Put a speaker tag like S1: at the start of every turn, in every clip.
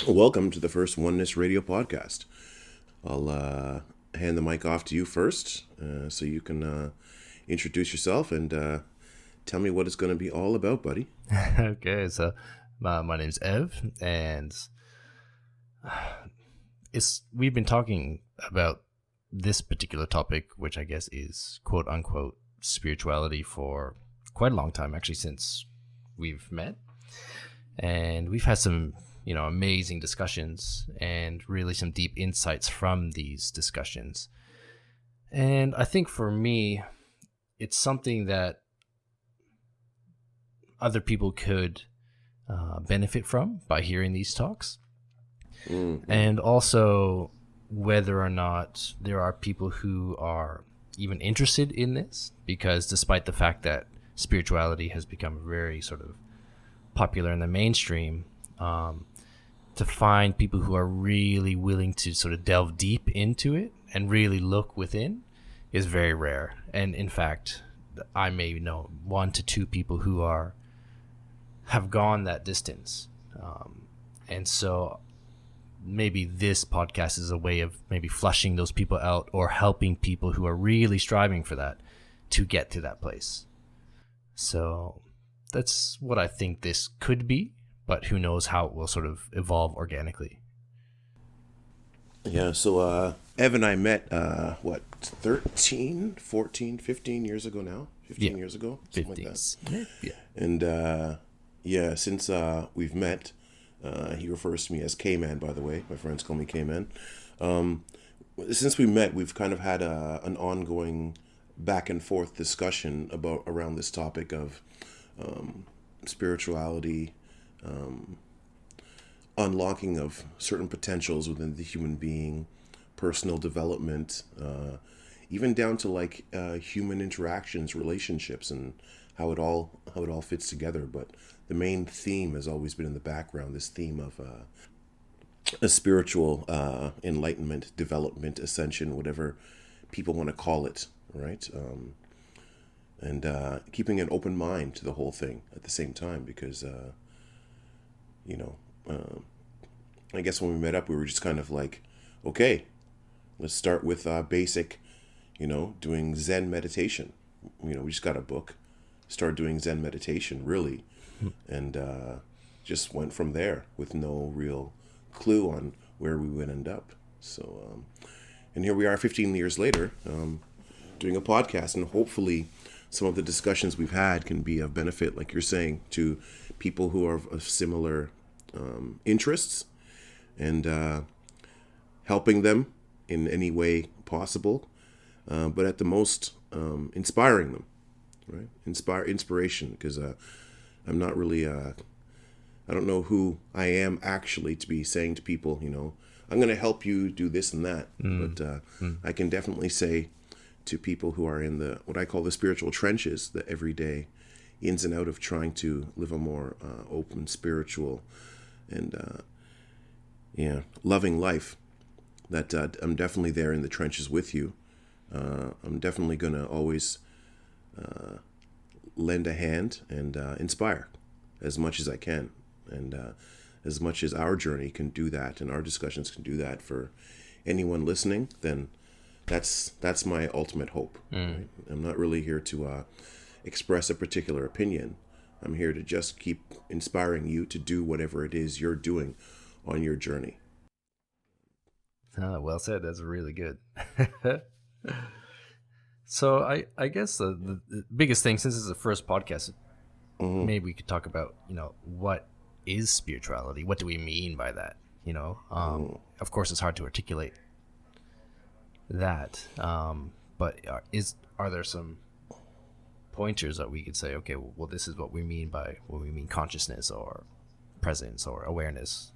S1: Welcome to the first Oneness Radio podcast. I'll hand the mic off to you first so you can introduce yourself and tell me what it's going to be all about, buddy.
S2: Okay, so my name's Ev, and we've been talking about this particular topic, which I guess is quote unquote spirituality, for quite a long time, actually, since we've met, and we've had some amazing discussions and really some deep insights from these discussions. And I think for me, it's something that other people could benefit from by hearing these talks. Mm-hmm. And also whether or not there are people who are even interested in this, because despite the fact that spirituality has become very sort of popular in the mainstream, to find people who are really willing to sort of delve deep into it and really look within is very rare. And in fact, I may know 1 to 2 people who have gone that distance. And so maybe this podcast is a way of maybe flushing those people out or helping people who are really striving for that to get to that place. So that's what I think this could be, but who knows how it will sort of evolve organically.
S1: Yeah, so Ev and I met, 13, 14, 15 years ago now? 15 years ago? Something 15. Like that. Yeah. And since we've met, he refers to me as K-Man, by the way. My friends call me K-Man. Since we met, we've kind of had an ongoing back and forth discussion around this topic of spirituality, unlocking of certain potentials within the human being, personal development, even down to like human interactions, relationships, and how it all fits together. But the main theme has always been in the background, this theme of a spiritual enlightenment, development, ascension, whatever people want to call it, right? And keeping an open mind to the whole thing at the same time, because I guess when we met up, we were just kind of like, okay, let's start with basic, doing Zen meditation. We just got a book, started doing Zen meditation, really, and just went from there with no real clue on where we would end up. So, and here we are 15 years later, doing a podcast, and hopefully some of the discussions we've had can be of benefit, like you're saying, to people who are of similar interests, and helping them in any way possible, but at the most inspiring them, right? Inspiration, because I'm not really, I don't know who I am actually to be saying to people, I'm going to help you do this and that, but I can definitely say to people who are in what I call the spiritual trenches, the everyday ins and out of trying to live a more open, spiritual, and loving life, that I'm definitely there in the trenches with you. I'm definitely going to always lend a hand and inspire as much as I can, and as much as our journey can do that and our discussions can do that for anyone listening, then that's my ultimate hope. Right? I'm not really here to express a particular opinion. I'm here to just keep inspiring you to do whatever it is you're doing on your journey.
S2: Well said. That's really good. So I guess the biggest thing, since this is the first podcast, maybe we could talk about, what is spirituality? What do we mean by that? Of course, it's hard to articulate that. But are there some pointers that we could say, okay, well, this is what we mean by when we mean consciousness or presence or awareness?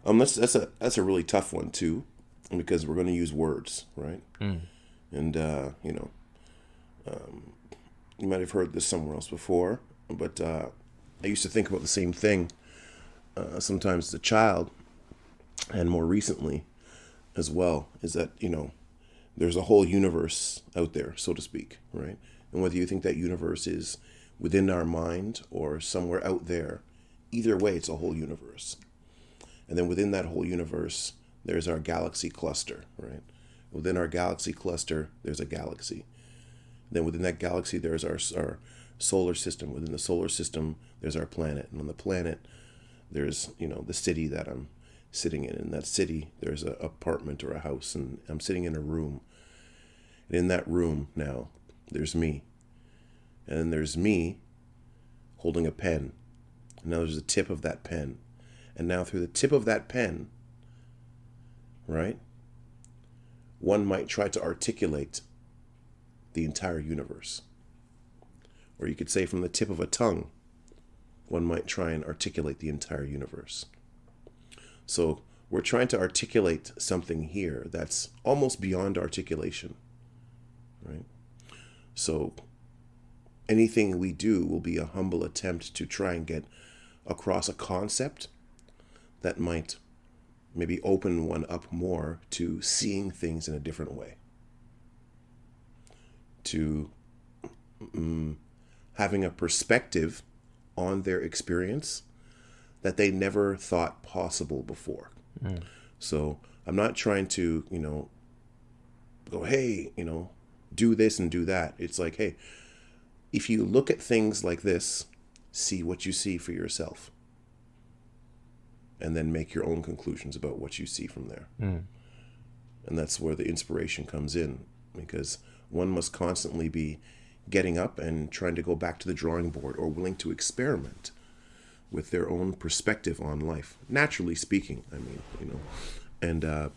S1: That's a really tough one too, because we're going to use words, right? And you might have heard this somewhere else before, but I used to think about the same thing sometimes as a child, and more recently as well, is that there's a whole universe out there, so to speak, right? And whether you think that universe is within our mind or somewhere out there either way, it's a whole universe. And then within that whole universe, there's our galaxy cluster, right? Within our galaxy cluster, there's a galaxy. Then within that galaxy, there's our solar system. Within the solar system, there's our planet. And on the planet, there's, the city that I'm sitting in. In that city, there's an apartment or a house, and I'm sitting in a room. And in that room now, there's me. And then there's me holding a pen. And now there's the tip of that pen. And now through the tip of that pen, right, one might try to articulate the entire universe. Or you could say from the tip of a tongue, one might try and articulate the entire universe. So we're trying to articulate something here that's almost beyond articulation, right? So anything we do will be a humble attempt to try and get across a concept that might maybe open one up more to seeing things in a different way, to having a perspective on their experience that they never thought possible before. So I'm not trying to, go, hey, do this and do that. It's like, hey, if you look at things like this, see what you see for yourself. And then make your own conclusions about what you see from there. And that's where the inspiration comes in, because one must constantly be getting up and trying to go back to the drawing board, or willing to experiment with their own perspective on life. Naturally speaking, and to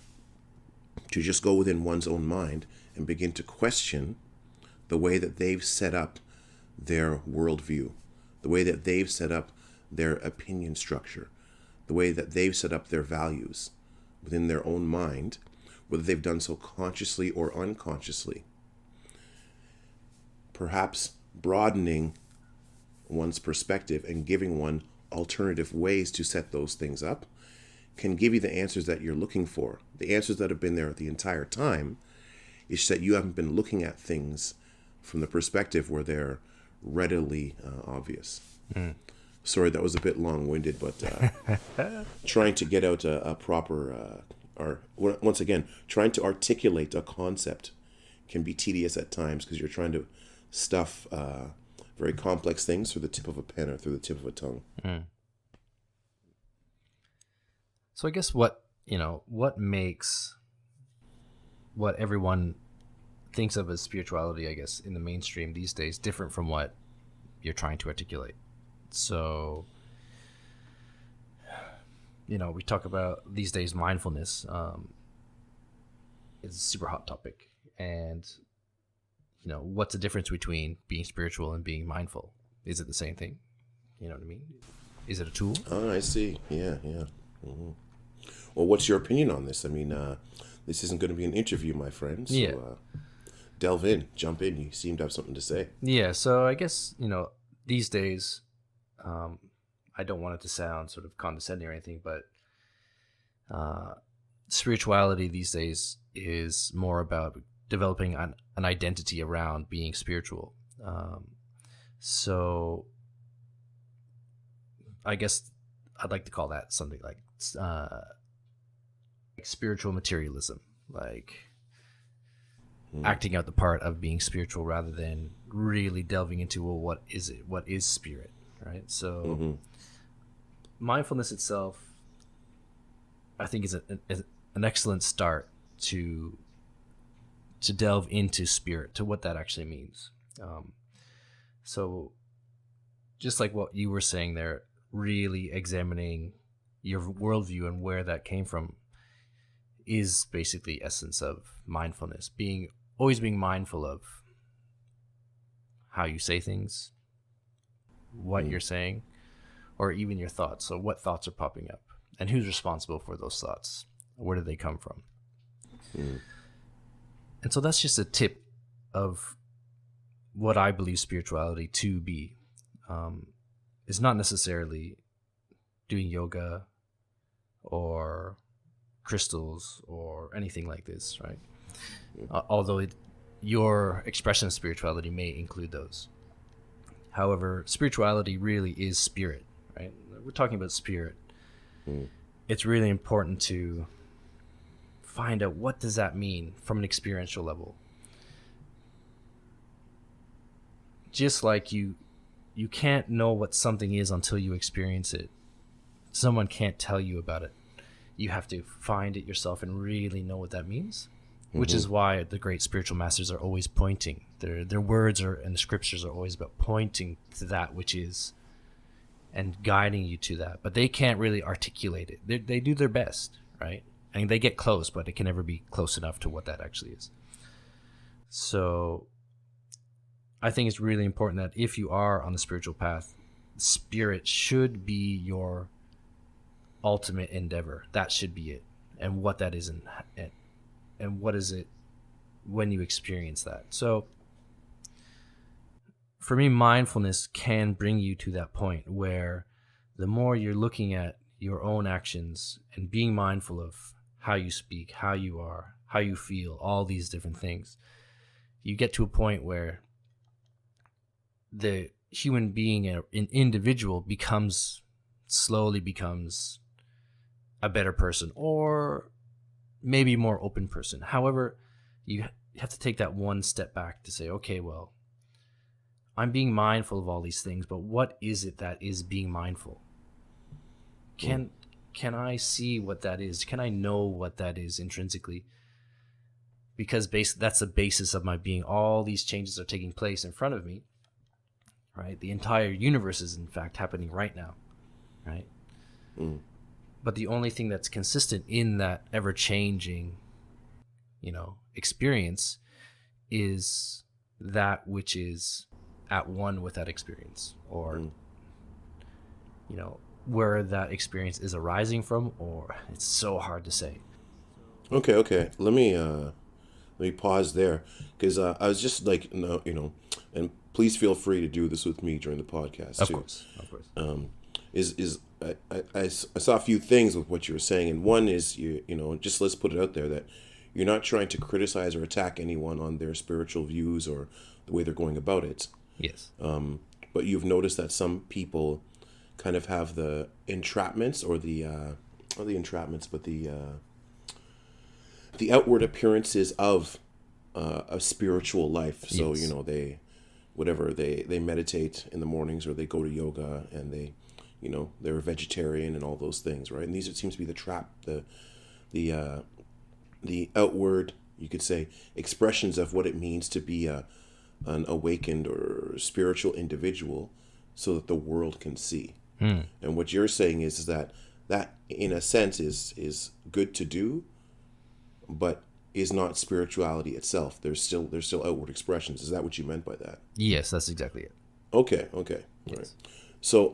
S1: just go within one's own mind and begin to question the way that they've set up their worldview, the way that they've set up their opinion structure, the way that they've set up their values within their own mind, whether they've done so consciously or unconsciously. Perhaps broadening one's perspective and giving one alternative ways to set those things up can give you the answers that you're looking for. The answers that have been there the entire time. It's that you haven't been looking at things from the perspective where they're readily obvious. Sorry, that was a bit long-winded, but trying to get out a proper, or once again, trying to articulate a concept can be tedious at times, because you're trying to stuff very complex things through the tip of a pen or through the tip of a tongue.
S2: So I guess what makes what everyone thinks of as spirituality, I guess, in the mainstream these days, different from what you're trying to articulate. So, we talk about these days mindfulness. It's a super hot topic. And, what's the difference between being spiritual and being mindful? Is it the same thing? You know what I mean? Is it a tool?
S1: Oh, I see. Yeah. Mm-hmm. Well, what's your opinion on this? I mean, this isn't going to be an interview, my friend. So delve in, jump in. You seem to have something to say.
S2: Yeah, so I guess, these days, I don't want it to sound sort of condescending or anything, but spirituality these days is more about developing an identity around being spiritual. So I guess I'd like to call that something like spiritual materialism, like acting out the part of being spiritual rather than really delving into, well, what is it? What is spirit, right? So mindfulness itself, I think, is an excellent start to delve into spirit, to what that actually means. So just like what you were saying there, really examining your worldview and where that came from is basically the essence of mindfulness. Always being mindful of how you say things, what you're saying, or even your thoughts. So what thoughts are popping up, and who's responsible for those thoughts? Where do they come from? And so that's just a tip of what I believe spirituality to be. It's not necessarily doing yoga or crystals or anything like this, right? Although your expression of spirituality may include those. However, spirituality really is spirit, right? We're talking about spirit. It's really important to find out what does that mean from an experiential level. Just like you can't know what something is until you experience it. Someone can't tell you about it. You have to find it yourself and really know what that means, which is why the great spiritual masters are always pointing. Their words and the scriptures are always about pointing to that which is and guiding you to that. But they can't really articulate it. They do their best, right? I mean, they get close, but it can never be close enough to what that actually is. So I think it's really important that if you are on the spiritual path, spirit should be your ultimate endeavor. That should be it. And what that is and what is it when you experience that. So for me, mindfulness can bring you to that point where the more you're looking at your own actions and being mindful of how you speak, how you are, how you feel, all these different things, you get to a point where the human being, an individual, slowly becomes a better person, or maybe a more open person. However, you have to take that one step back to say, okay, well, I'm being mindful of all these things, but what is it that is being mindful? Can I see what that is? Can I know what that is intrinsically? Because that's the basis of my being. All these changes are taking place in front of me, right? The entire universe is, in fact, happening right now, right? But the only thing that's consistent in that ever-changing, experience is that which is at one with that experience, or, where that experience is arising from, or it's so hard to say.
S1: Okay. Let me pause there, because I was just like, and please feel free to do this with me during the podcast too.
S2: Of course.
S1: I saw a few things with what you were saying, and one is just let's put it out there that you're not trying to criticize or attack anyone on their spiritual views or the way they're going about it.
S2: Yes.
S1: But you've noticed that some people kind of have the entrapments, or the outward appearances of a spiritual life. So
S2: Yes.
S1: they meditate in the mornings, or they go to yoga, and they're a vegetarian and all those things, right? And these seems to be the trap, the outward, you could say, expressions of what it means to be an awakened or spiritual individual, so that the world can see. And what you're saying is that in a sense is good to do, but is not spirituality itself. There's still outward expressions. Is that what you meant by that?
S2: Yes, that's exactly it.
S1: Okay. All right. So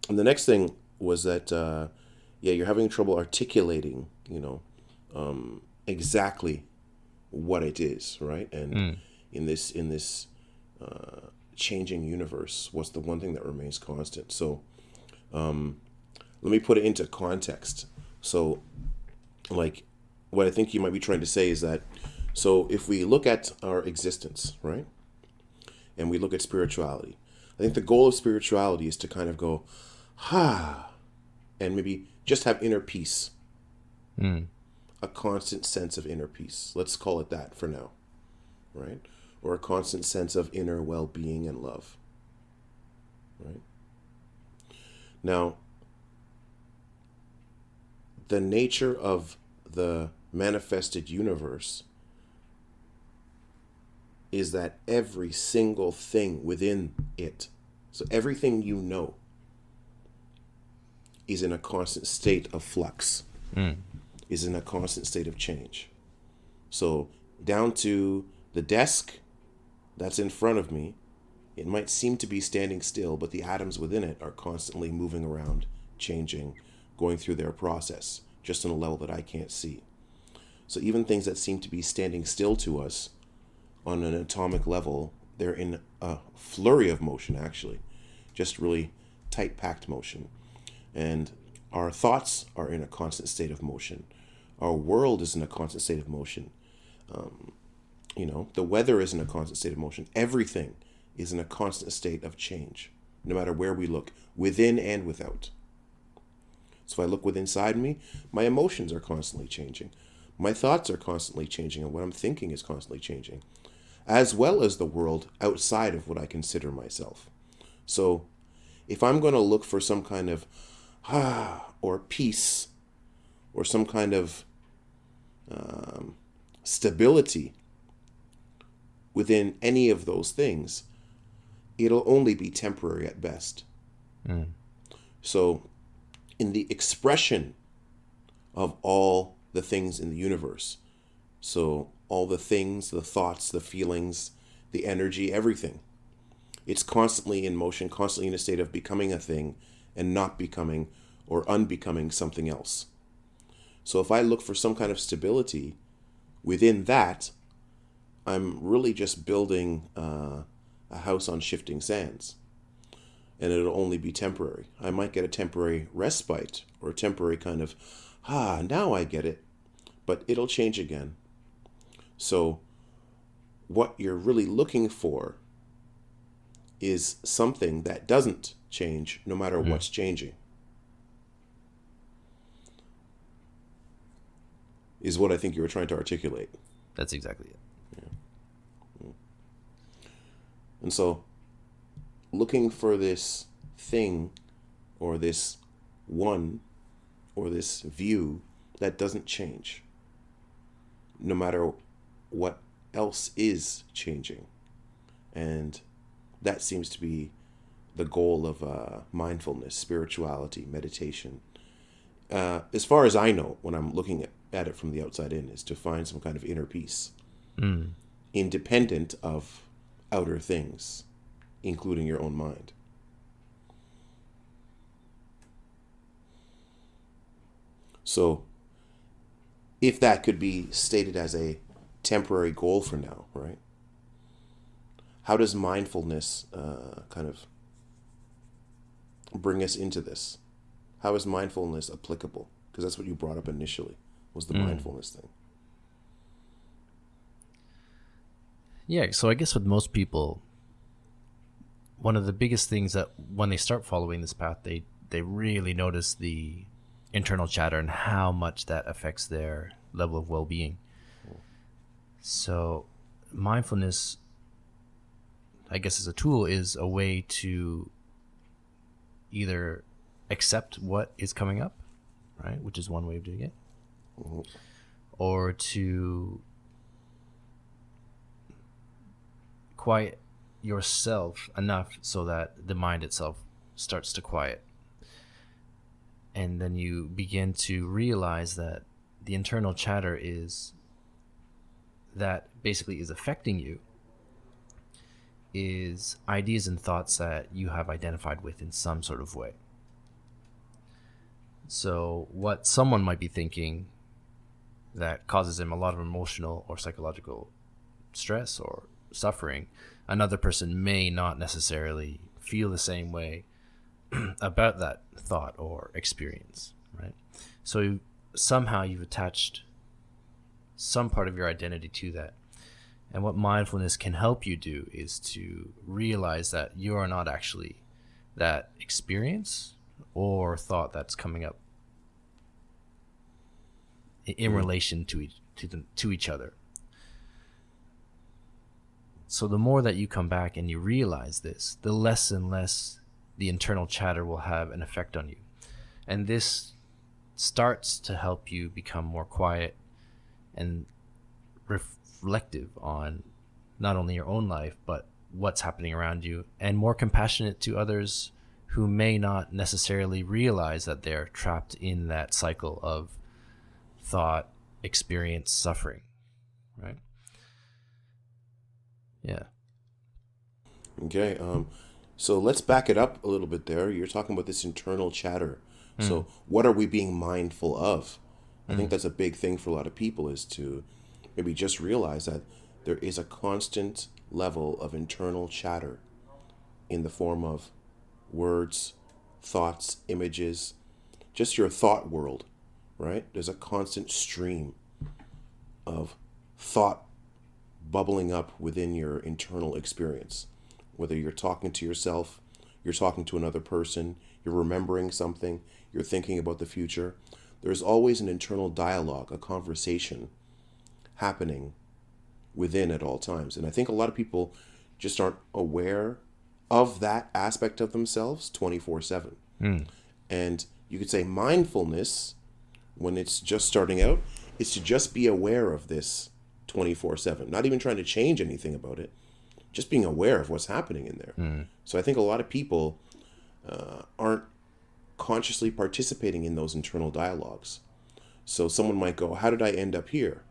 S1: and the next thing was that you're having trouble articulating exactly what it is, right? And in this changing universe, what's the one thing that remains constant? So let me put it into context. So, like, what I think you might be trying to say is that, so if we look at our existence, right, and we look at spirituality, I think the goal of spirituality is to kind of go, and maybe just have inner peace, a constant sense of inner peace. Let's call it that for now, right? Or a constant sense of inner well-being and love, right? Now, the nature of the manifested universe is that every single thing within it, so everything is in a constant state of flux, is in a constant state of change. So down to the desk that's in front of me, it might seem to be standing still, but the atoms within it are constantly moving around, changing, going through their process, just on a level that I can't see. So even things that seem to be standing still to us on an atomic level, they're in a flurry of motion, actually, just really tight packed motion. And our thoughts are in a constant state of motion. Our world is in a constant state of motion. The weather is in a constant state of motion. Everything is in a constant state of change. no matter where we look, within and without. So if I look within inside me, my emotions are constantly changing. My thoughts are constantly changing, and what I'm thinking is constantly changing, as well as the world outside of what I consider myself. So if I'm going to look for some kind of or peace or some kind of stability within any of those things, it'll only be temporary at best. So in the expression of all the things in the universe, so all the things, the thoughts, the feelings, the energy, everything, it's constantly in motion, constantly in a state of becoming a thing and not becoming or unbecoming something else. So if I look for some kind of stability within that, I'm really just building a house on shifting sands. And it'll only be temporary. I might get a temporary respite or a temporary kind of, now I get it. But it'll change again. So what you're really looking for is something that doesn't change no matter what's changing. Is what I think you were trying to articulate.
S2: That's exactly it.
S1: Yeah. And so looking for this thing or this one or this view that doesn't change no matter what else is changing. And that seems to be the goal of mindfulness, spirituality, meditation. As far as I know, when I'm looking at it from the outside in, is to find some kind of inner peace, independent of outer things, including your own mind. So if that could be stated as a temporary goal for now, right? How does mindfulness kind of bring us into this? How is mindfulness applicable? Because that's what you brought up initially, was the mindfulness thing.
S2: Yeah, so I guess with most people, one of the biggest things that when they start following this path, they really notice the internal chatter and how much that affects their level of well-being. So mindfulness, I guess as a tool, is a way to either accept what is coming up, right, which is one way of doing it, or to quiet yourself enough so that the mind itself starts to quiet. And then you begin to realize that the internal chatter is that basically is affecting you is ideas and thoughts that you have identified with in some sort of way. So what someone might be thinking that causes them a lot of emotional or psychological stress or suffering, another person may not necessarily feel the same way about that thought or experience, right? So somehow you've attached some part of your identity to that. And what mindfulness can help you do is to realize that you are not actually that experience or thought that's coming up in relation to each other. So the more that you come back and you realize this, the less and less the internal chatter will have an effect on you. And this starts to help you become more quiet and reflective on not only your own life, but what's happening around you, and more compassionate to others who may not necessarily realize that they're trapped in that cycle of thought, experience, suffering, right? Yeah.
S1: Okay. So let's back it up a little bit there. You're talking about this internal chatter. So what are we being mindful of? I think that's a big thing for a lot of people, is to maybe just realize that there is a constant level of internal chatter in the form of words, thoughts, images, just your thought world, right? There's a constant stream of thought bubbling up within your internal experience. Whether you're talking to yourself, you're talking to another person, you're remembering something, you're thinking about the future. There's always an internal dialogue, a conversation happening within at all times. And I think a lot of people just aren't aware of that aspect of themselves 24/7. And you could say mindfulness, when it's just starting out, is to just be aware of this 24/7, not even trying to change anything about it, just being aware of what's happening in there. So I think a lot of people aren't consciously participating in those internal dialogues. So someone might go, how did I end up here?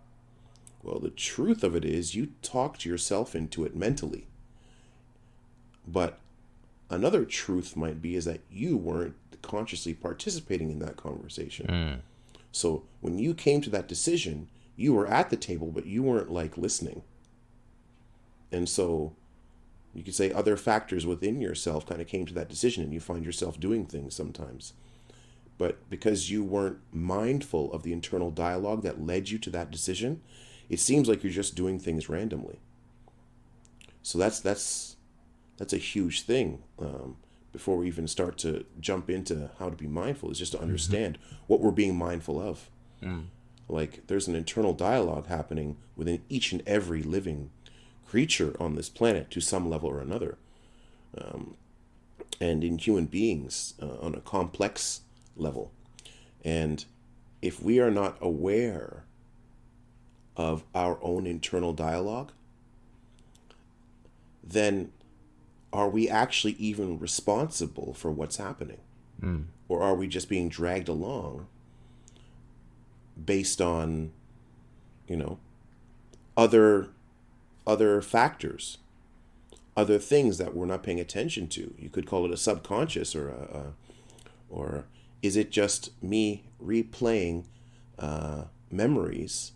S1: Well, the truth of it is you talked yourself into it mentally. But another truth might be is that you weren't consciously participating in that conversation. So when you came to that decision, you were at the table, but you weren't like listening. And so you could say other factors within yourself kind of came to that decision, and you find yourself doing things sometimes. But because you weren't mindful of the internal dialogue that led you to that decision, it seems like you're just doing things randomly. So that's a huge thing. Before we even start to jump into how to be mindful, is just to understand what we're being mindful of. Like there's an internal dialogue happening within each and every living creature on this planet to some level or another. And in human beings on a complex level. And if we are not aware of our own internal dialogue, then are we actually even responsible for what's happening? Or are we just being dragged along based on, other factors, other things that we're not paying attention to? You could call it a subconscious, or is it just me replaying memories,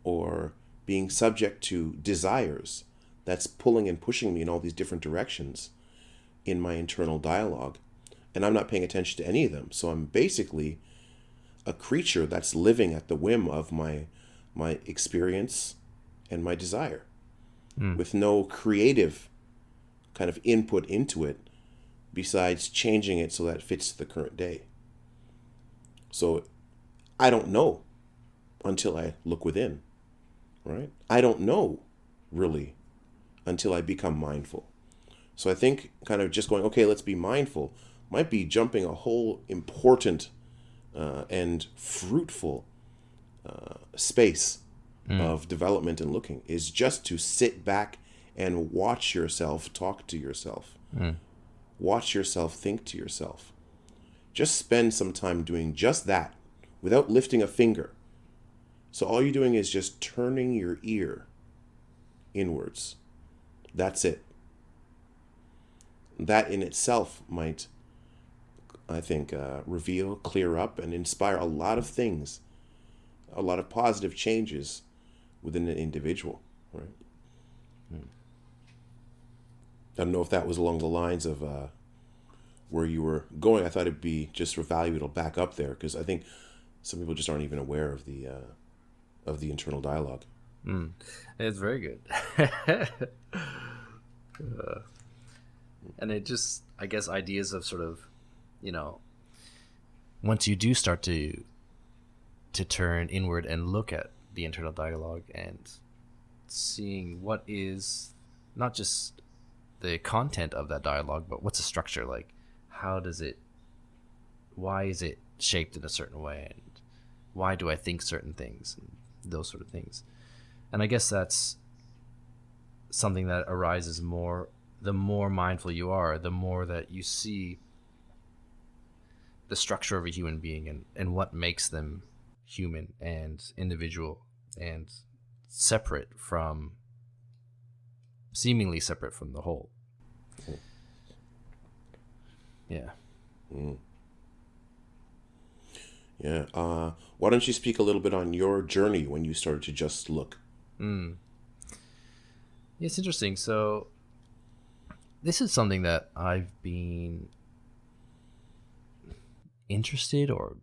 S1: or being subject to desires that's pulling and pushing me in all these different directions in my internal dialogue, and I'm not paying attention to any of them? So I'm basically a creature that's living at the whim of my experience and my desire, with no creative kind of input into it besides changing it so that it fits the current day. So I don't know until I look within, right? I don't know really until I become mindful. So I think kind of just going, okay, let's be mindful, might be jumping a whole important and fruitful space of development and looking, is just to sit back and watch yourself talk to yourself. Watch yourself think to yourself. Just spend some time doing just that without lifting a finger. So all you're doing is just turning your ear inwards. That's it. That in itself might, I think, reveal, clear up, and inspire a lot of things, a lot of positive changes within an individual, right? I don't know if that was along the lines of where you were going. I thought it'd be just for value, it'll back up there, because I think some people just aren't even aware of the internal dialogue.
S2: It's very good. And it just, I guess, ideas of sort of, once you do start to turn inward and look at the internal dialogue and seeing what is not just the content of that dialogue, but what's the structure like? Why is it shaped in a certain way? And why do I think certain things? And those sort of things. And I guess that's something that arises more, the more mindful you are, the more that you see the structure of a human being and what makes them human and individual and seemingly separate from the whole. Yeah.
S1: Yeah. Why don't you speak a little bit on your journey when you started to just look?
S2: Yeah, it's interesting. So this is something that I've been interested or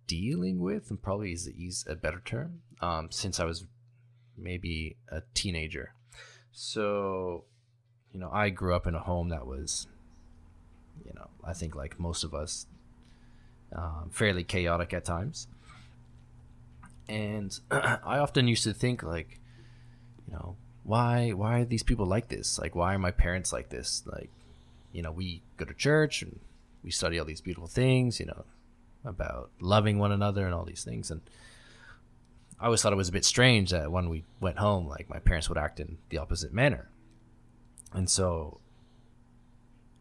S2: dealing with, and probably is a better term, since I was maybe a teenager. So, I grew up in a home that was I think like most of us, fairly chaotic at times. And I often used to think like, why are these people like this? Like, why are my parents like this? Like, we go to church and we study all these beautiful things, about loving one another and all these things. And I always thought it was a bit strange that when we went home, like my parents would act in the opposite manner. And so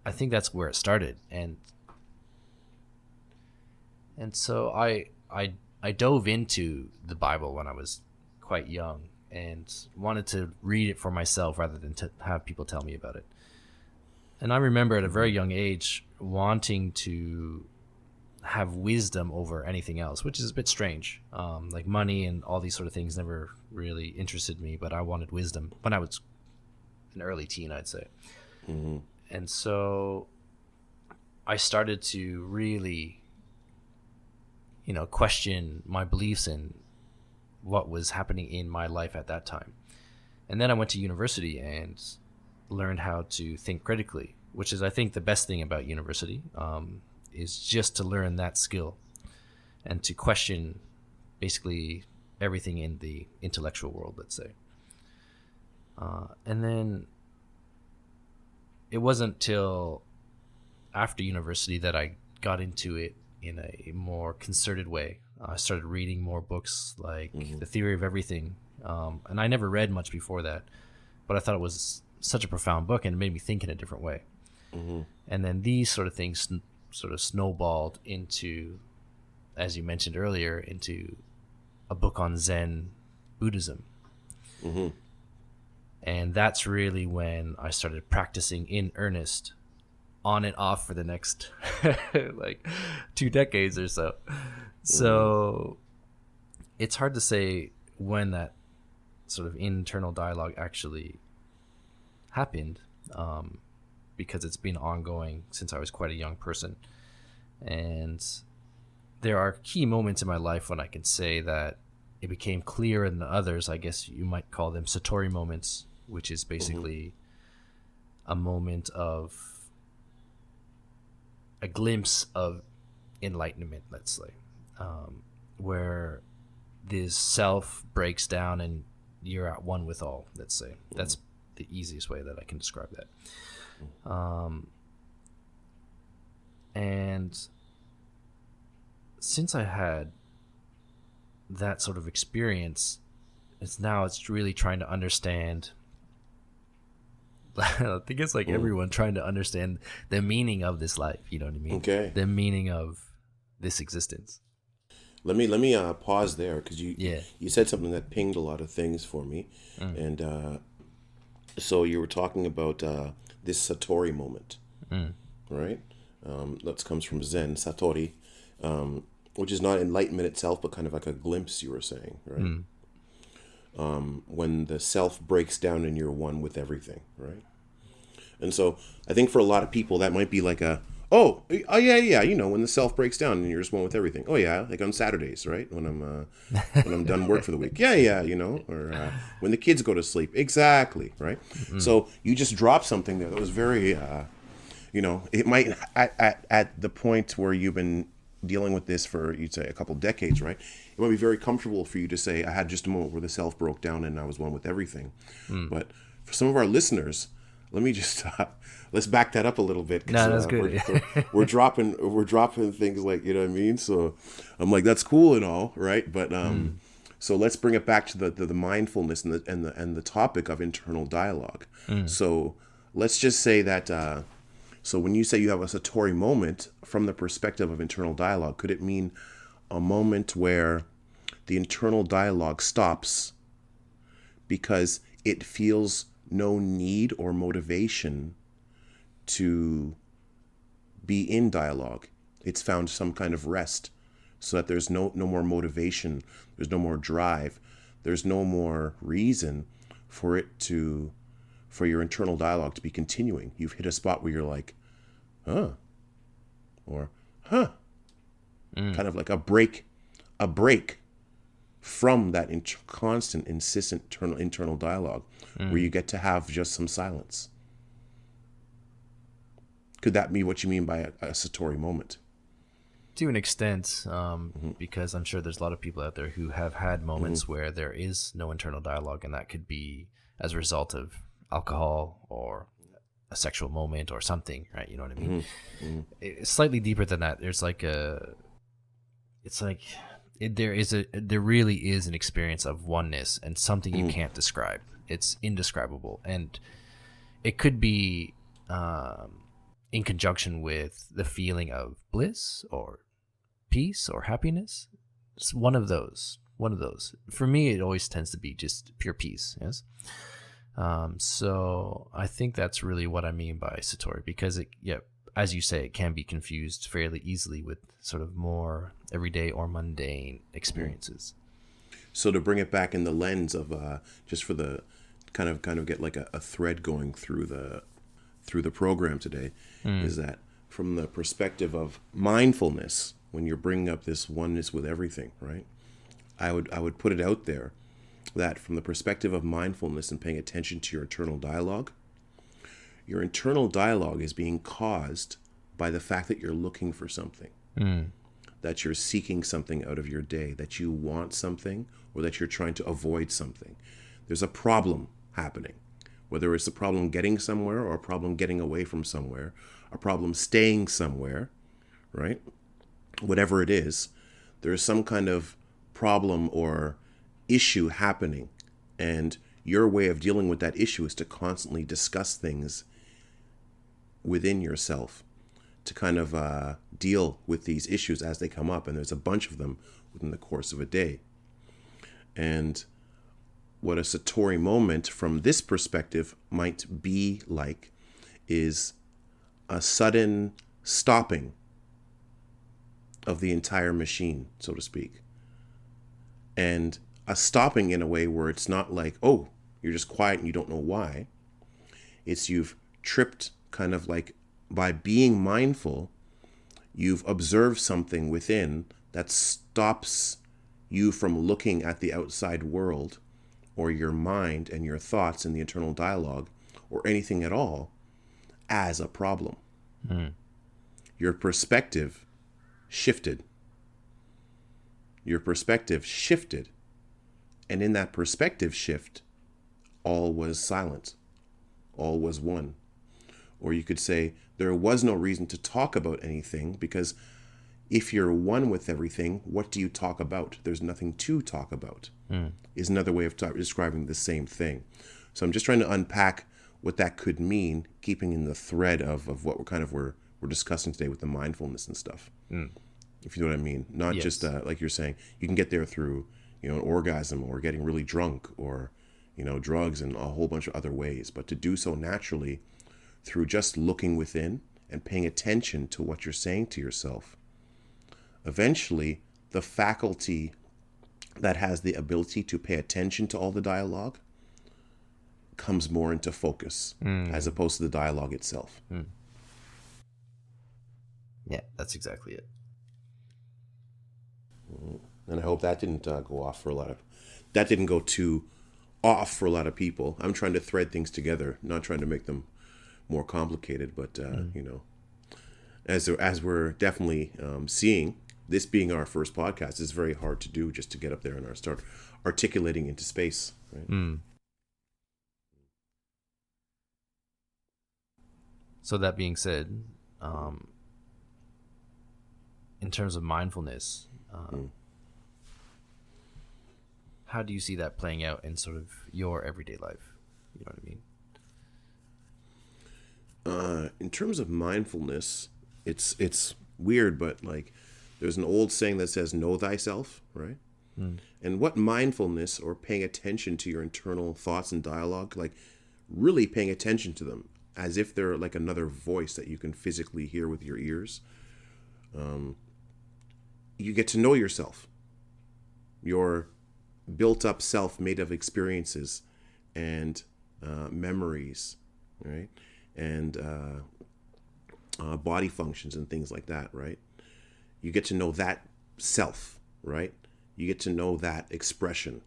S2: I think that's where it started. And so I dove into the Bible when I was quite young and wanted to read it for myself rather than to have people tell me about it. And I remember at a very young age wanting to have wisdom over anything else, which is a bit strange. Like money and all these sort of things never really interested me, but I wanted wisdom when I was an early teen, I'd say.
S1: Mm-hmm.
S2: And so I started to really, question my beliefs and what was happening in my life at that time. And then I went to university and learned how to think critically, which is, I think, the best thing about university, is just to learn that skill and to question basically everything in the intellectual world, let's say. And then it wasn't till after university that I got into it in a more concerted way. I started reading more books like The Theory of Everything. And I never read much before that, but I thought it was such a profound book and it made me think in a different way. Mm-hmm. And then these sort of things sort of snowballed into, as you mentioned earlier, into a book on Zen Buddhism. Mm-hmm. And that's really when I started practicing in earnest, on and off for the next like 2 decades or so. So it's hard to say when that sort of internal dialogue actually happened, because it's been ongoing since I was quite a young person. And there are key moments in my life when I can say that it became clearer than others. I guess you might call them Satori moments, which is basically a moment of a glimpse of enlightenment, let's say, where this self breaks down and you're at one with all, let's say. That's the easiest way that I can describe that. And since I had that sort of experience, it's really trying to understand. I think it's like everyone trying to understand the meaning of this life. You know what I mean?
S1: Okay.
S2: The meaning of this existence.
S1: Let me pause there, because you said something that pinged a lot of things for me, and so you were talking about this Satori moment, right? That comes from Zen, Satori, which is not enlightenment itself, but kind of like a glimpse, you were saying, right? When the self breaks down and you're one with everything, right? And so I think for a lot of people that might be like oh yeah, when the self breaks down and you're just one with everything. Oh yeah, like on Saturdays, right? When I'm done work for the week. Yeah, or when the kids go to sleep. Exactly, right? So you just dropped something there that was very, it might at the point where you've been dealing with this for, you'd say, a couple decades, right? It might be very comfortable for you to say, I had just a moment where the self broke down and I was one with everything. But for some of our listeners, let me just let's back that up a little bit.
S2: No, that's good.
S1: We're dropping things like, you know what I mean? So I'm like, that's cool and all, right? But so let's bring it back to the mindfulness and the topic of internal dialogue. So let's just say that. So when you say you have a Satori moment from the perspective of internal dialogue, could it mean a moment where the internal dialogue stops because it feels no need or motivation to be in dialogue? It's found some kind of rest, so that there's no more motivation, there's no more drive, there's no more reason for your internal dialogue to be continuing. You've hit a spot where you're like, or kind of like a break from that constant, insistent internal dialogue, where you get to have just some silence. Could that be what you mean by a Satori moment?
S2: To an extent, because I'm sure there's a lot of people out there who have had moments where there is no internal dialogue, and that could be as a result of alcohol or a sexual moment or something, right? You know what I mean? It's slightly deeper than that. There's like there really is an experience of oneness and something you can't describe. It's indescribable, and it could be in conjunction with the feeling of bliss or peace or happiness. It's one of those. For me, it always tends to be just pure peace. Yes. So I think that's really what I mean by Satori, because as you say, it can be confused fairly easily with sort of more everyday or mundane experiences.
S1: So to bring it back in the lens of just for the kind of get like a thread going through the program today, is that from the perspective of mindfulness, when you're bringing up this oneness with everything, right? I would put it out there that from the perspective of mindfulness and paying attention to your internal dialogue is being caused by the fact that you're looking for something, that you're seeking something out of your day, that you want something, or that you're trying to avoid something. There's a problem happening, whether it's a problem getting somewhere or a problem getting away from somewhere, a problem staying somewhere, right? Whatever it is, there's some kind of problem or issue happening, and your way of dealing with that issue is to constantly discuss things within yourself to kind of deal with these issues as they come up, and there's a bunch of them within the course of a day. And what a Satori moment from this perspective might be like is a sudden stopping of the entire machine, so to speak. And a stopping in a way where it's not like, oh, you're just quiet and you don't know why. It's you've tripped kind of like by being mindful, you've observed something within that stops you from looking at the outside world or your mind and your thoughts and the internal dialogue or anything at all as a problem. Your perspective shifted. And in that perspective shift, all was silent. All was one. Or you could say there was no reason to talk about anything, because if you're one with everything, what do you talk about? There's nothing to talk about, is another way of describing the same thing. So I'm just trying to unpack what that could mean, keeping in the thread of what we're discussing today with the mindfulness and stuff. If you know what I mean. Not just like you're saying, you can get there through, an orgasm or getting really drunk or, drugs and a whole bunch of other ways. But to do so naturally through just looking within and paying attention to what you're saying to yourself, eventually the faculty that has the ability to pay attention to all the dialogue comes more into focus as opposed to the dialogue itself.
S2: Yeah, that's exactly it.
S1: And I hope that didn't go off for that didn't go too off for a lot of people. I'm trying to thread things together, not trying to make them more complicated, but as we're definitely seeing, this being our first podcast is very hard to do, just to get up there and start articulating into space, right?
S2: So that being said, in terms of mindfulness, how do you see that playing out in sort of your everyday life? You know what I mean?
S1: In terms of mindfulness, it's weird, but like there's an old saying that says, know thyself, right? And what mindfulness or paying attention to your internal thoughts and dialogue, like really paying attention to them as if they're like another voice that you can physically hear with your ears. You get to know yourself, your built up self made of experiences and memories, right? And body functions and things like that, right? You get to know that self, right? You get to know that expression.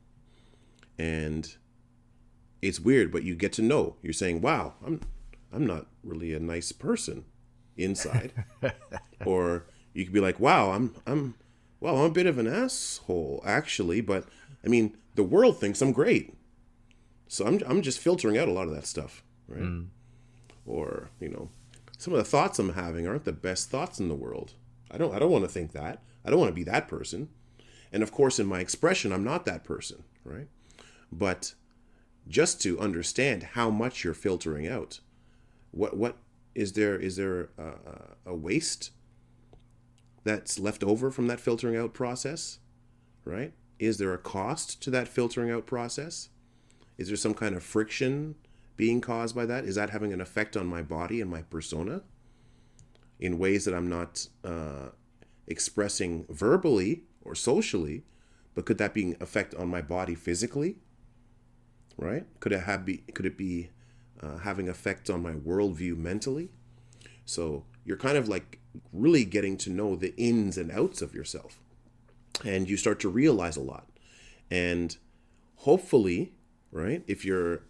S1: And it's weird, but you get to know. You're saying, wow, I'm not really a nice person. inside. Or you could be like, wow, I'm a bit of an asshole actually, but I mean, the world thinks I'm great. So I'm just filtering out a lot of that stuff, right? Or, some of the thoughts I'm having aren't the best thoughts in the world. I don't want to think that. I don't want to be that person. And of course, in my expression, I'm not that person, right? But just to understand how much you're filtering out, what is there a waste that's left over from that filtering out process, right? Is there a cost to that filtering out process? Is there some kind of friction being caused by that? Is that having an effect on my body and my persona in ways that I'm not expressing verbally or socially, but could that be an effect on my body physically, right? Could it be having effect on my worldview mentally? So you're kind of like really getting to know the ins and outs of yourself, and you start to realize a lot. And hopefully, right, if you're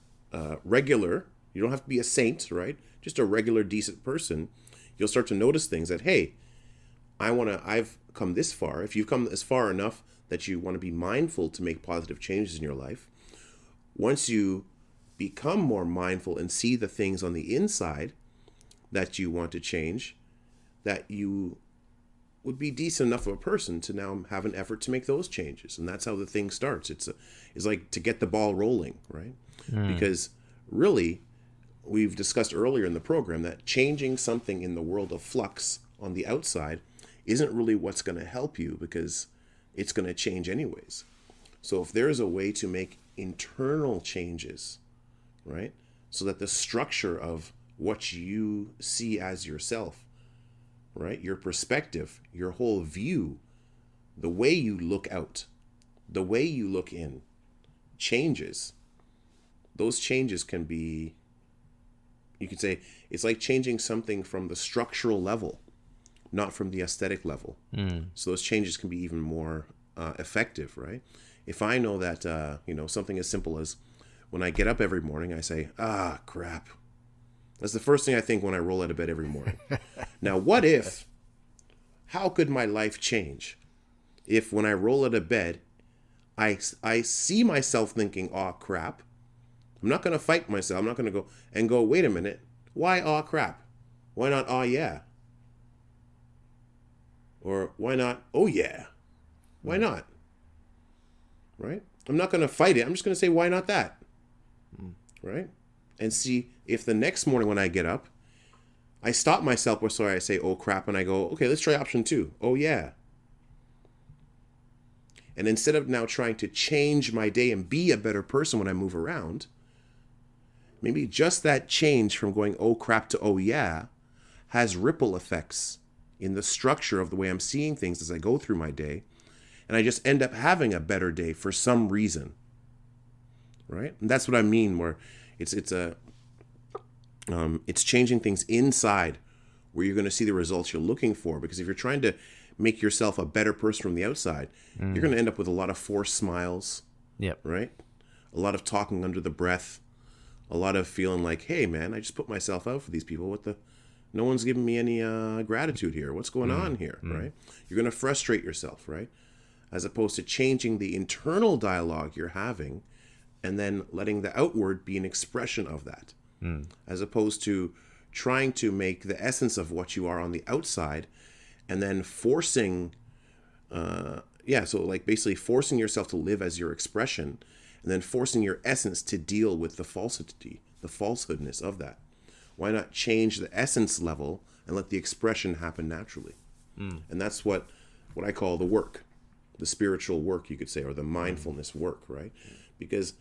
S1: regular, you don't have to be a saint, right? Just a regular, decent person, you'll start to notice things that, hey, I've come this far. If you've come as far enough that you want to be mindful to make positive changes in your life, once you become more mindful and see the things on the inside that you want to change, that you would be decent enough of a person to now have an effort to make those changes. And that's how the thing starts. It's like to get the ball rolling, right? Because really, we've discussed earlier in the program that changing something in the world of flux on the outside isn't really what's going to help you, because it's going to change anyways. So if there's a way to make internal changes, right, so that the structure of what you see as yourself, right, your perspective, your whole view, the way you look out, the way you look in, changes. Those changes can be, you could say, it's like changing something from the structural level, not from the aesthetic level. So those changes can be even more effective, right? If I know that, something as simple as when I get up every morning, I say, crap. That's the first thing I think when I roll out of bed every morning. Now, how could my life change if when I roll out of bed, I see myself thinking, crap. I'm not going to fight myself. I'm not going to go, wait a minute. Why, crap? Why not, yeah? Or why not, oh, yeah? Why not? Right? I'm not going to fight it. I'm just going to say, why not that? Right? And see if the next morning when I get up, I stop myself before I say, oh, crap, and I go, okay, let's try option 2. Oh, yeah. And instead of now trying to change my day and be a better person when I move around, maybe just that change from going, oh, crap, to oh, yeah, has ripple effects in the structure of the way I'm seeing things as I go through my day. And I just end up having a better day for some reason. Right? And that's what I mean, where it's changing things inside where you're going to see the results you're looking for. Because if you're trying to make yourself a better person from the outside, you're going to end up with a lot of forced smiles.
S2: Yep.
S1: Right? A lot of talking under the breath. A lot of feeling like, hey, man, I just put myself out for these people. No one's giving me any gratitude here. What's going on here, right? You're going to frustrate yourself, right? As opposed to changing the internal dialogue you're having and then letting the outward be an expression of that. As opposed to trying to make the essence of what you are on the outside and then forcing, basically forcing yourself to live as your expression and then forcing your essence to deal with the falsehoodness of that. Why not change the essence level and let the expression happen naturally? And that's what I call the work, the spiritual work, you could say, or the mindfulness work, right? Because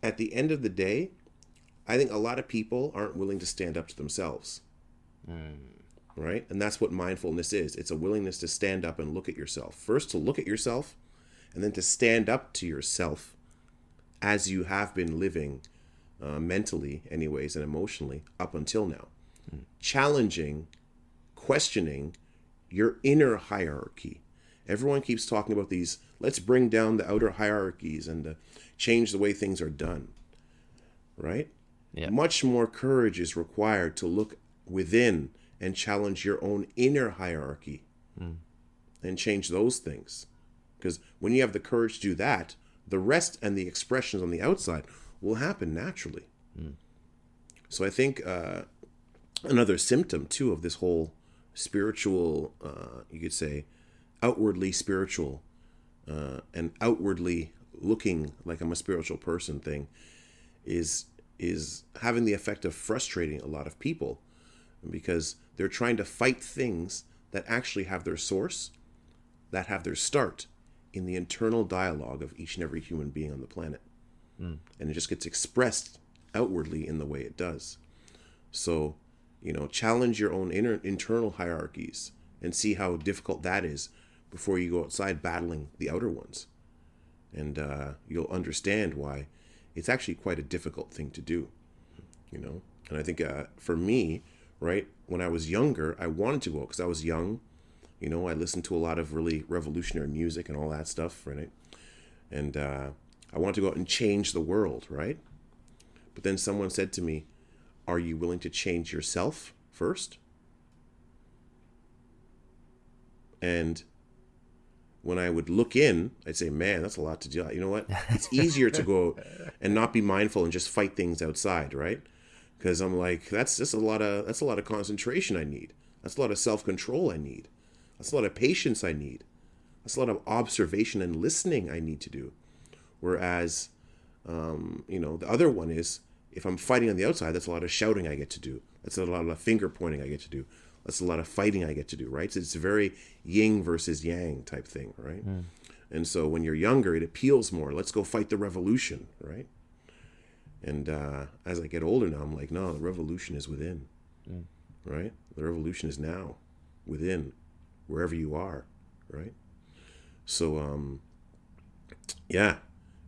S1: at the end of the day, I think a lot of people aren't willing to stand up to themselves, right? And that's what mindfulness is. It's a willingness to stand up and look at yourself. First, to look at yourself, and then to stand up to yourself as you have been living mentally anyways and emotionally up until now. Challenging, questioning your inner hierarchy. Everyone keeps talking about these, let's bring down the outer hierarchies and change the way things are done, right? Yeah. Much more courage is required to look within and challenge your own inner hierarchy and change those things. Because when you have the courage to do that, the rest and the expressions on the outside will happen naturally. So I think another symptom, too, of this whole spiritual, you could say, outwardly spiritual and outwardly looking like I'm a spiritual person thing is having the effect of frustrating a lot of people, because they're trying to fight things that actually have their source, that have their start in the internal dialogue of each and every human being on the planet. And it just gets expressed outwardly in the way it does. So, challenge your own internal hierarchies and see how difficult that is before you go outside battling the outer ones. And you'll understand why it's actually quite a difficult thing to do, And I think for me, right, when I was younger, I wanted to go because I was young. I listened to a lot of really revolutionary music and all that stuff, right? And I wanted to go out and change the world, right? But then someone said to me, are you willing to change yourself first? And when I would look in, I'd say, man, that's a lot to do. You know what? It's easier to go and not be mindful and just fight things outside, right? Because I'm like, that's a lot of concentration I need. That's a lot of self-control I need. That's a lot of patience I need. That's a lot of observation and listening I need to do. Whereas, the other one is, if I'm fighting on the outside, that's a lot of shouting I get to do. That's a lot of finger pointing I get to do. That's a lot of fighting I get to do, right? So it's a very yin versus yang type thing, right? And so when you're younger, it appeals more. Let's go fight the revolution, right? And as I get older now, I'm like, no, the revolution is within, right? The revolution is now, within, wherever you are, right? So,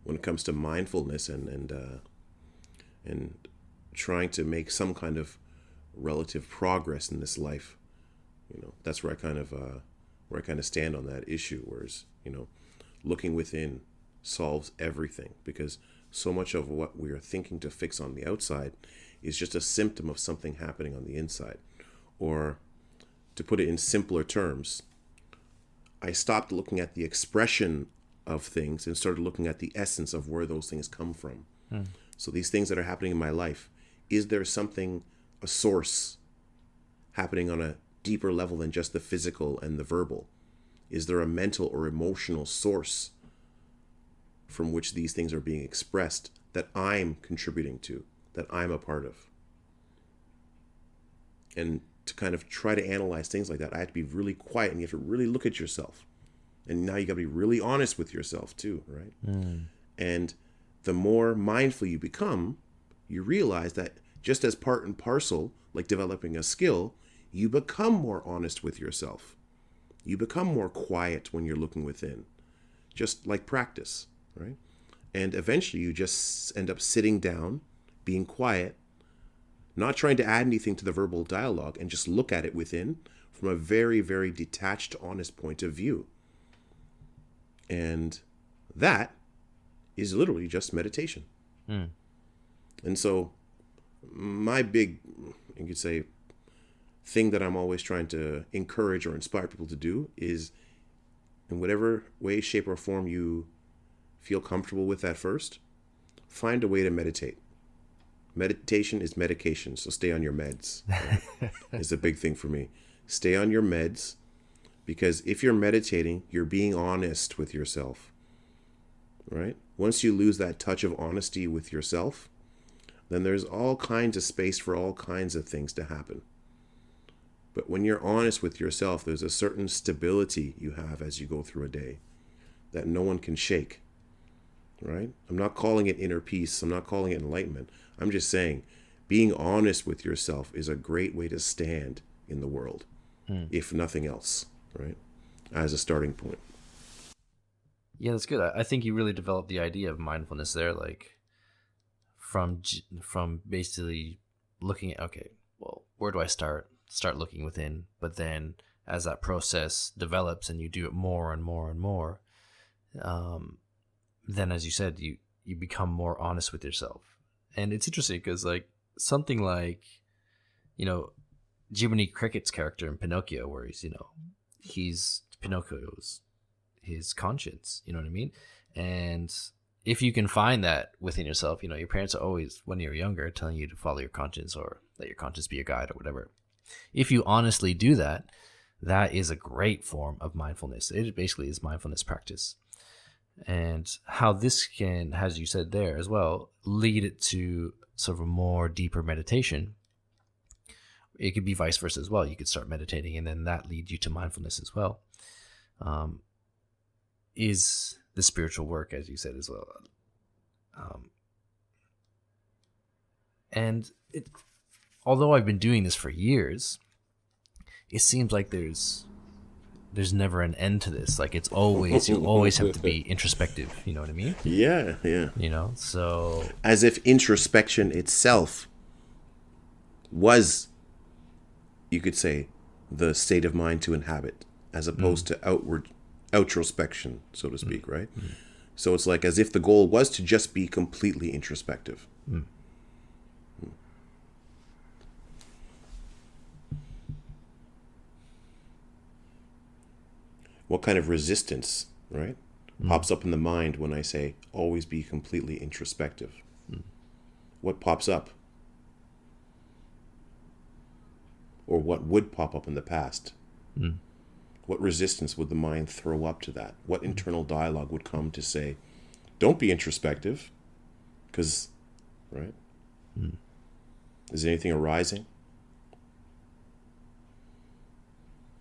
S1: when it comes to mindfulness and trying to make some kind of relative progress in this life, that's where I kind of stand on that issue. Whereas, looking within solves everything, because so much of what we are thinking to fix on the outside is just a symptom of something happening on the inside. Or, to put it in simpler terms, I stopped looking at the expression of things and started looking at the essence of where those things come from. So these things that are happening in my life, is there something, a source happening on a deeper level than just the physical and the verbal? Is there a mental or emotional source from which these things are being expressed that I'm contributing to, that I'm a part of? And to kind of try to analyze things like that, I have to be really quiet, and you have to really look at yourself. And now you got to be really honest with yourself too, right? And the more mindful you become, you realize that just as part and parcel, like developing a skill, you become more honest with yourself. You become more quiet when you're looking within, just like practice, right? And eventually you just end up sitting down, being quiet, not trying to add anything to the verbal dialogue, and just look at it within from a very, very detached, honest point of view. And that is literally just meditation. And so my big, you could say, thing that I'm always trying to encourage or inspire people to do is, in whatever way, shape, or form you feel comfortable with at first, find a way to meditate. Meditation is medication, so stay on your meds. Right? It's a big thing for me. Stay on your meds, because if you're meditating, you're being honest with yourself, right? Once you lose that touch of honesty with yourself, then there's all kinds of space for all kinds of things to happen. But when you're honest with yourself, there's a certain stability you have as you go through a day that no one can shake, right? I'm not calling it inner peace. I'm not calling it enlightenment. I'm just saying being honest with yourself is a great way to stand in the world, if nothing else, right? As a starting point.
S2: Yeah, that's good. I think you really developed the idea of mindfulness there, like from basically looking at, okay, well, where do I start? Start looking within, but then as that process develops and you do it more and more and more, then as you said, you become more honest with yourself. And it's interesting because like something like, Jiminy Cricket's character in Pinocchio, where he's Pinocchio's his conscience. You know what I mean? And if you can find that within yourself, your parents are always, when you're younger, telling you to follow your conscience or let your conscience be your guide or whatever. If you honestly do that, that is a great form of mindfulness. It basically is mindfulness practice. And how this can, as you said there as well, lead it to sort of a more deeper meditation. It could be vice versa as well. You could start meditating and then that lead you to mindfulness as well. Is the spiritual work, as you said as well. Although I've been doing this for years, it seems like there's never an end to this. Like you always have to be introspective. You know what I mean?
S1: Yeah.
S2: So
S1: as if introspection itself was, you could say, the state of mind to inhabit, as opposed to outrospection, so to speak, right? So it's like as if the goal was to just be completely introspective. What kind of resistance, right, pops up in the mind when I say always be completely introspective? What pops up? Or what would pop up in the past? What resistance would the mind throw up to that? What internal dialogue would come to say, don't be introspective? Because, right? Is anything arising?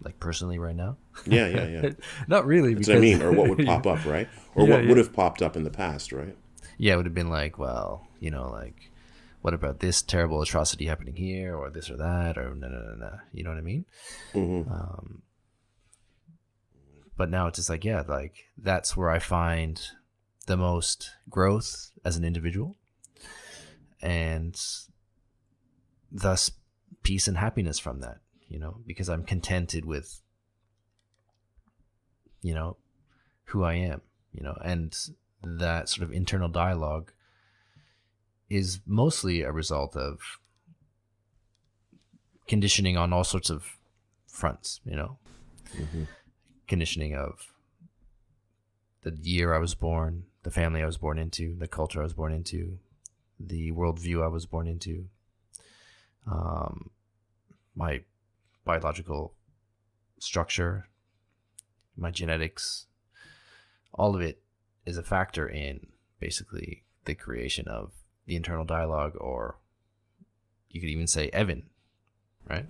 S2: Like personally right now?
S1: Yeah.
S2: Not really.
S1: That's what I mean. Or what would pop up, right? Or what would have popped up in the past, right?
S2: Yeah, it would have been like, well, like, what about this terrible atrocity happening here, or this or that, or no. You know what I mean? But now it's just like, yeah, like that's where I find the most growth as an individual, and thus peace and happiness from that, because I'm contented with, who I am, and that sort of internal dialogue is mostly a result of conditioning on all sorts of fronts, conditioning of the year I was born, the family I was born into, the culture I was born into, the worldview I was born into, my biological structure, my genetics. All of it is a factor in basically the creation of the internal dialogue, or you could even say Evan, right?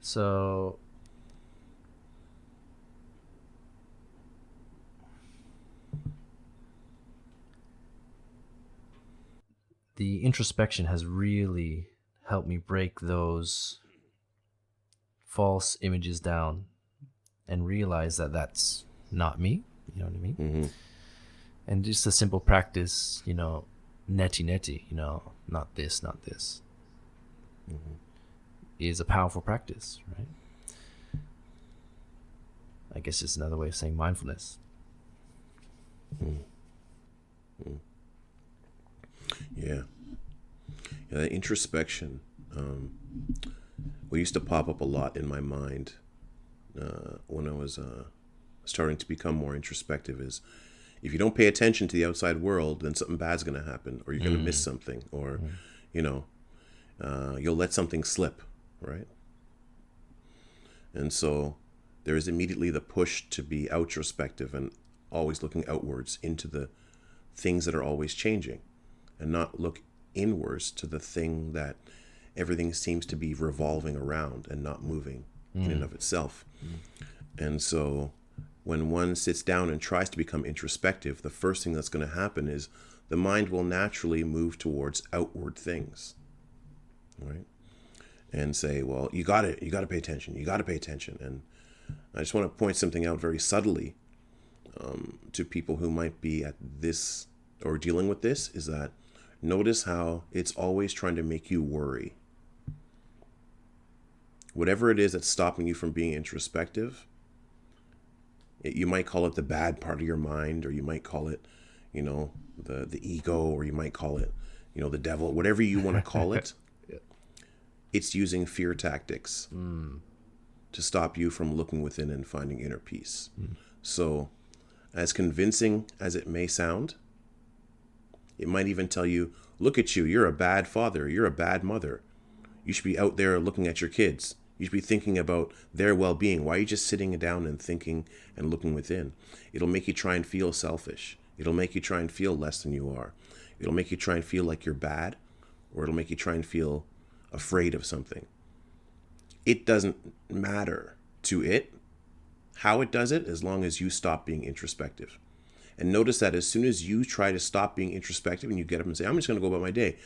S2: So the introspection has really helped me break those false images down and realize that that's not me. You know what I mean? And just a simple practice, neti, not this, is a powerful practice, right? I guess it's another way of saying mindfulness.
S1: Yeah, that introspection, what used to pop up a lot in my mind when I was starting to become more introspective is, if you don't pay attention to the outside world, then something bad's going to happen, or you're going to miss something, or, you'll let something slip, right? And so there is immediately the push to be outrospective and always looking outwards into the things that are always changing, and not look inwards to the thing that everything seems to be revolving around and not moving in and of itself. And so when one sits down and tries to become introspective, the first thing that's going to happen is the mind will naturally move towards outward things, right? And say, well, you got to pay attention. You got to pay attention. And I just want to point something out very subtly to people who might be at this or dealing with this, is that notice how it's always trying to make you worry. Whatever it is that's stopping you from being introspective, you might call it the bad part of your mind, or you might call it, the ego, or you might call it, the devil, whatever you want to call it. it's using fear tactics to stop you from looking within and finding inner peace. So, as convincing as it may sound, it might even tell you, look at you, you're a bad father, you're a bad mother. You should be out there looking at your kids. You should be thinking about their well-being. Why are you just sitting down and thinking and looking within? It'll make you try and feel selfish. It'll make you try and feel less than you are. It'll make you try and feel like you're bad, or it'll make you try and feel afraid of something. It doesn't matter to it how it does it, as long as you stop being introspective. And notice that as soon as you try to stop being introspective and you get up and say, I'm just going to go about my day,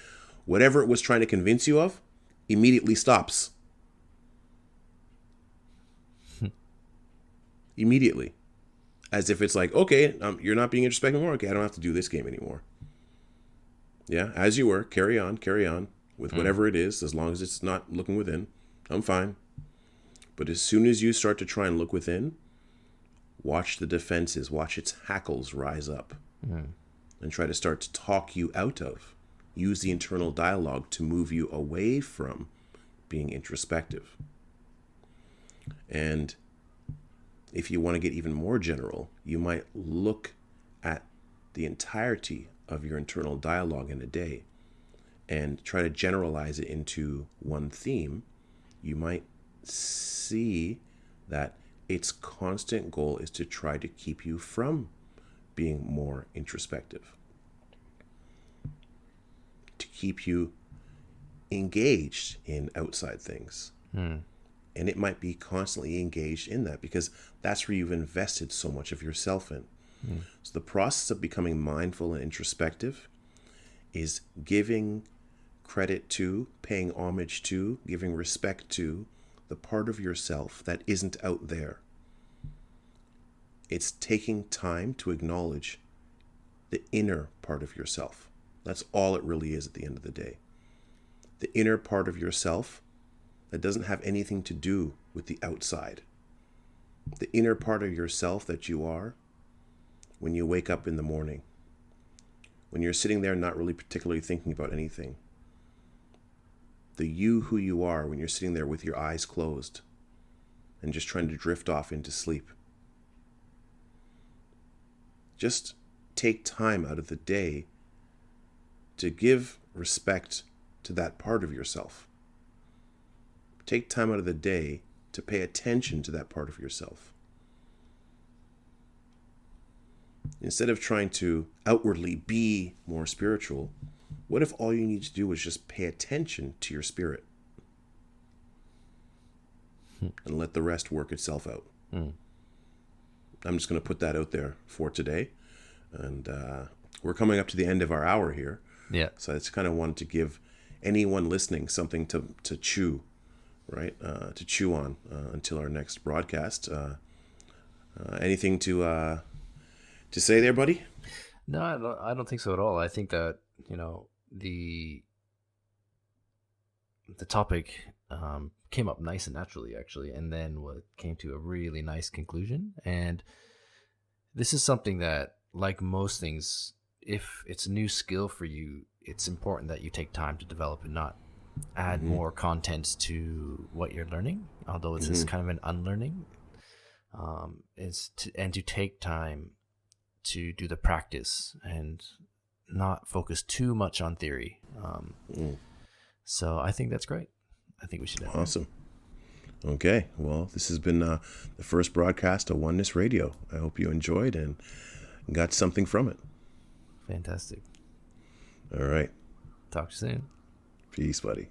S1: whatever it was trying to convince you of immediately stops. Immediately. As if it's like, okay, you're not being introspective anymore. Okay, I don't have to do this game anymore. Yeah, as you were, carry on with whatever it is, as long as it's not looking within. I'm fine. But as soon as you start to try and look within, watch the defenses, watch its hackles rise up, and try to start to talk you out of. Use the internal dialogue to move you away from being introspective. And if you want to get even more general, you might look at the entirety of your internal dialogue in a day and try to generalize it into one theme. You might see that its constant goal is to try to keep you from being more introspective, to keep you engaged in outside things. And it might be constantly engaged in that because that's where you've invested so much of yourself in. So the process of becoming mindful and introspective is giving credit to, paying homage to, giving respect to the part of yourself that isn't out there. It's taking time to acknowledge the inner part of yourself. That's all it really is at the end of the day. The inner part of yourself that doesn't have anything to do with the outside. The inner part of yourself that you are when you wake up in the morning. When you're sitting there not really particularly thinking about anything. The you who you are when you're sitting there with your eyes closed and just trying to drift off into sleep. Just take time out of the day to give respect to that part of yourself. Take time out of the day to pay attention to that part of yourself. Instead of trying to outwardly be more spiritual, what if all you need to do is just pay attention to your spirit and let the rest work itself out? I'm just going to put that out there for today. And we're coming up to the end of our hour here.
S2: Yeah.
S1: So I just kind of wanted to give anyone listening something to chew, right? To chew on until our next broadcast. Anything to say there, buddy?
S2: No, I don't think so at all. I think that, the topic came up nice and naturally, actually, and then came to a really nice conclusion. And this is something that, like most things, if it's a new skill for you, it's important that you take time to develop and not add more content to what you're learning, although it's just kind of an unlearning. To take time to do the practice and not focus too much on theory. So I think that's great. I think we should have
S1: Awesome. Okay. Well, this has been the first broadcast of Oneness Radio. I hope you enjoyed and got something from it.
S2: Fantastic.
S1: All right.
S2: Talk to you soon.
S1: Peace, buddy.